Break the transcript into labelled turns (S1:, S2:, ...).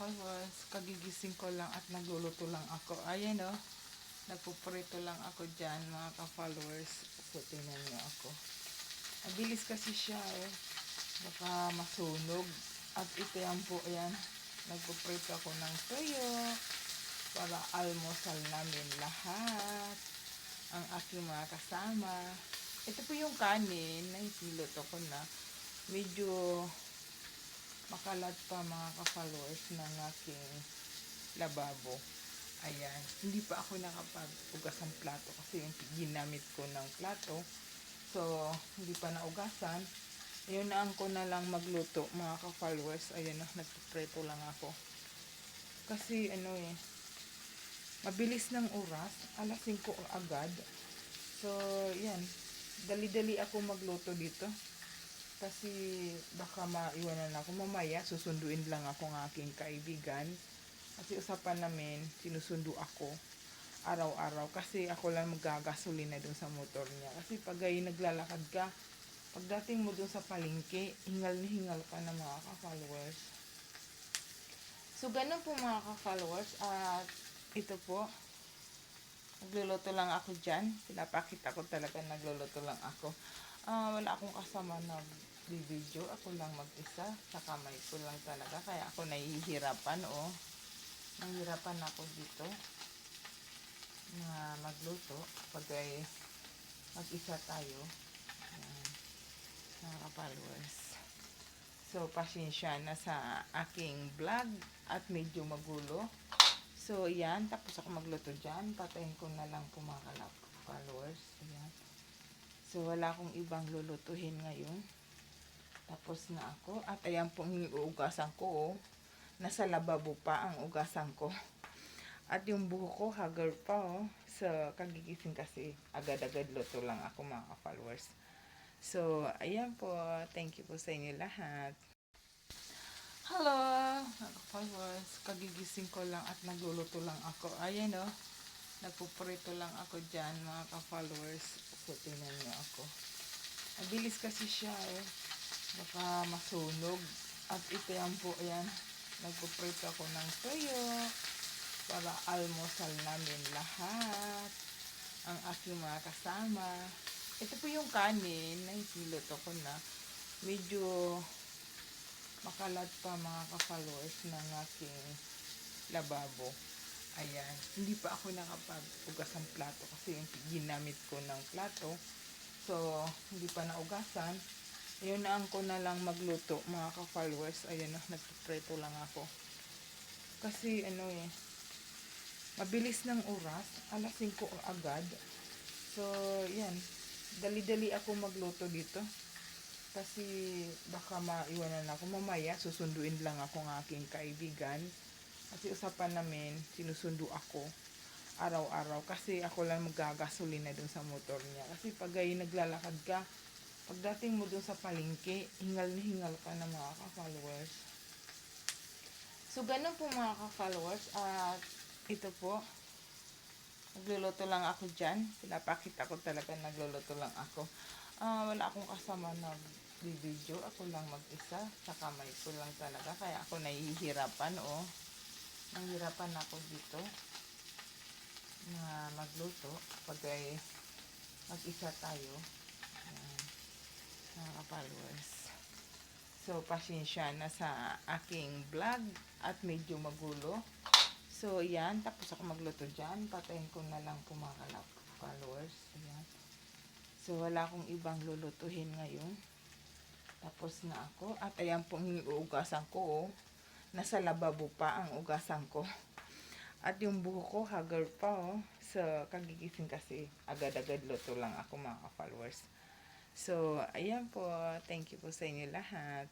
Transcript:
S1: followers, kagigising ko lang at nagluluto lang ako. Ayan o, nagpuprito lang ako dyan mga ka-followers. So, tingnan nyo ako. Mabilis kasi siya eh. Baka masunog. At ito yan po, ayan. Nagpuprito ako ng toyo para almusal namin lahat. Ang aking mga kasama. Ito po yung kanin na isiluto ko na. Medyo makalat pa mga ka-followers ng aking lababo. Ayan. Hindi pa ako nakapag-ugas ng plato kasi yung ginamit ko ng plato. So, hindi pa naugasan. Ayun na ko na lang magluto mga ka-followers. Ayan na, nagpipreto lang ako. Kasi mabilis ng oras. Alas 5 agad. So, yan. Dali-dali ako magluto dito. Kasi baka maiwanan ako mamaya, susunduin lang ako ng aking kaibigan. Kasi usapan namin, sinusundo ako araw-araw. Kasi ako lang magagasolina dun sa motor niya. Kasi pag ay naglalakad ka, pagdating mo dun sa palengke, hingal na hingal ka na mga ka-followers. So, ganun po mga ka-followers. At ito po, nagluluto lang ako dyan. Pinapakita ko talaga nagluluto lang ako. Wala akong kasama na video. Ako lang mag-isa. Sa kamay ko lang talaga. Kaya ako nahihirapan. Nahihirapan ako dito na magluto. Pag ay mag-isa tayo. Ayan, mga ka-followers. So, pasensya na sa aking vlog. At medyo magulo. So, yan. Tapos ako magluto dyan. Patayin ko na lang po mga followers. Ayan. So, wala akong ibang lulutuhin ngayon. Tapos na ako. At ayan pong uugasan ko. Nasa lababo pa ang ugasan ko. At yung buhok ko, haggard pa. So, kagigising kasi agad-agad luto lang ako mga followers. So, ayan po. Thank you po sa inyo lahat. Hello, mga followers. Kagigising ko lang at nagluluto lang ako. Ayan o. Nagpuprito lang ako dyan mga ka-followers. So, tingnan nyo ako. Mabilis kasi siya eh. Baka masunog. At ito yan po, ayan. Nagpuprito ako ng toyo para almusal namin lahat. Ang aking mga kasama. Ito po yung kanin na isiluto ko na. Medyo makalat pa mga ka-followers ng aking lababo. Ayan. Hindi pa ako nakapag-ugas ng plato kasi yung ginamit ko ng plato. So, hindi pa naugasan. Ayun na ko na lang magluto mga ka-followers. Ayan na, nagpipreto lang ako. Kasi mabilis ng oras. Alas 5 agad. So, yan. Dali-dali ako magluto dito. Kasi baka maiwanan ako mamaya. Susunduin lang ako ng aking kaibigan. Kasi usapan namin, sinusundo ako araw-araw. Kasi ako lang magagasolina dun sa motor niya. Kasi pag ay naglalakad ka, pagdating mo dun sa palengke, hingal na hingal ka na mga ka-followers. So, ganun po mga ka-followers. At ito po, nagluluto lang ako dyan. Pinapakita ko talaga nagluluto lang ako. Wala akong kasama na video. Ako lang mag-isa. Sa kamay ko lang talaga. Kaya ako nahihirapan nahihirapan ako dito na magluto pag ay mag-isa tayo. Ayan, mga followers. So, pasensya na sa aking vlog at medyo magulo. So, yan. Tapos ako magluto dyan. Patayin ko na lang po mga followers. Ayan. So, wala akong ibang lulutuhin ngayon. Tapos na ako. At ayan pong uugasan ko. Nasa lababo pa ang ugasan ko. At yung buhok ko, haggard pa. So, kagigising kasi agad-agad luto lang ako mga followers. So, ayan po. Thank you po sa inyo lahat.